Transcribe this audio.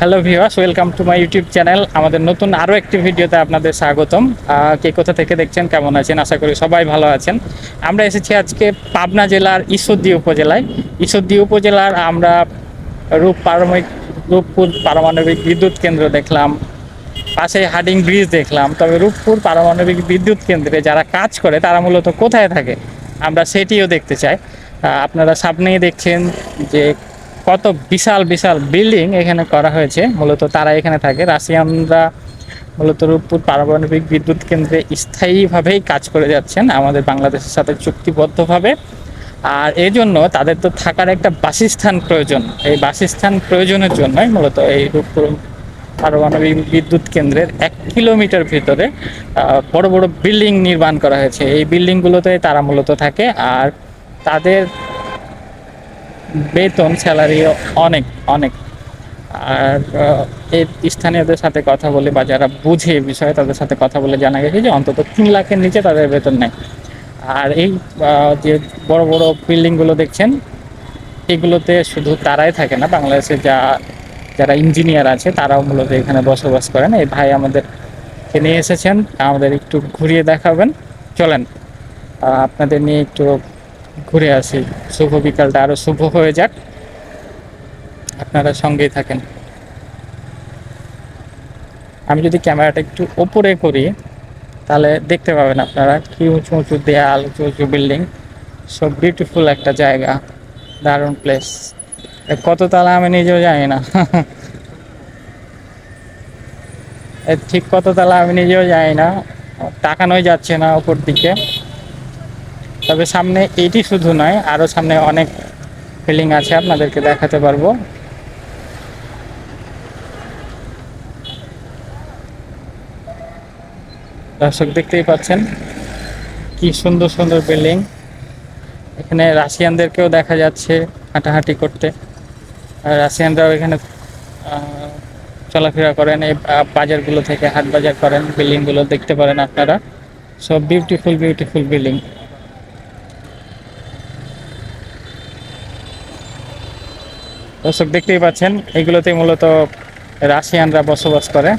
Hello viewers, welcome to my YouTube channel. আমাদের নতুন আরও একটি ভিডিওতে আপনাদের স্বাগতম। কে কোথা থেকে দেখছেন, কেমন আছেন? আশা করি সবাই ভালো আছেন। আমরা এসেছি আজকে পাবনা জেলার ঈশ্বরদী উপজেলায়। ঈশ্বরদী উপজেলার আমরা রূপপুর পারমাণবিক বিদ্যুৎ কেন্দ্র দেখলাম, পাশে হার্ডিং ব্রিজ দেখলাম। তবে রূপপুর পারমাণবিক বিদ্যুৎ কেন্দ্রে যারা কাজ করে তারা মূলত কোথায় থাকে আমরা সেটিও দেখতে চাই। আপনারা সামনেই দেখছেন যে কত বিশাল বিশাল বিল্ডিং এখানে করা হয়েছে। মূলত তারা এখানে থাকে। রাশিয়ানরা মূলত রূপপুর পারমাণবিক বিদ্যুৎ কেন্দ্রে স্থায়ীভাবেই কাজ করে যাচ্ছেন আমাদের বাংলাদেশের সাথে চুক্তিবদ্ধভাবে। আর এই জন্য তাদের তো থাকার একটা বাসস্থান প্রয়োজন। এই বাসস্থান প্রয়োজনের জন্যই মূলত এই রূপপুর পারমাণবিক বিদ্যুৎ কেন্দ্রের 1 কিলোমিটার ভিতরে বড় বড় বিল্ডিং নির্মাণ করা হয়েছে। এই বিল্ডিংগুলোতে তারা মূলত থাকে। আর তাদের বেতন স্যালারিও অনেক অনেক। আর এই স্থানীয়দের সাথে কথা বলে বা যারা বুঝে বিষয়ে তাদের সাথে কথা বলে জানা গেছে যে অন্তত 3 লাখের নিচে তাদের বেতন নেই। আর এই যে বড় বড় বিল্ডিংগুলো দেখছেন, এগুলোতে শুধু তারাই থাকে না, বাংলাদেশে যারা ইঞ্জিনিয়ার আছে তারাও মূলত এখানে বসবাস করেন। এই ভাই আমাদেরকে নিয়ে এসেছেন, আমাদের একটু ঘুরিয়ে দেখাবেন। চলেন আপনাদের নিয়ে একটু ঘুরে আসি। শুভ বিকালটা আরও শুভ হয়ে যাক, আপনারা সঙ্গেই থাকেন। আমি যদি ক্যামেরাটা একটু ওপরে করি তাহলে দেখতে পাবেন আপনারা কি উঁচু উঁচু দেয়াল, উঁচু উঁচু বিল্ডিং। সব বিউটিফুল একটা জায়গা, দারুণ প্লেস। কত তালা আমি নিজেও জানি না। ঠিক কত তালা আমি নিজেও জানি না, তাকানোই যাচ্ছে না ওপর দিকে। তবে সামনে এইটি শুধু নয়, আরও সামনে অনেক বিল্ডিং আছে, আপনাদেরকে দেখাতে পারবো। দর্শক দেখতেই পাচ্ছেন কি সুন্দর সুন্দর বিল্ডিং। এখানে রাশিয়ানদেরকেও দেখা যাচ্ছে হাঁটাহাঁটি করতে। রাশিয়ানরাও এখানে চলাফেরা করেন, এই বাজারগুলো থেকে হাট বাজার করেন। বিল্ডিংগুলো দেখতে পারেন আপনারা, সব বিউটিফুল বিউটিফুল বিল্ডিং। দর্শক দেখতেই পাচ্ছেন এগুলোতে মূলত রাশিয়ানরা বসবাস করে।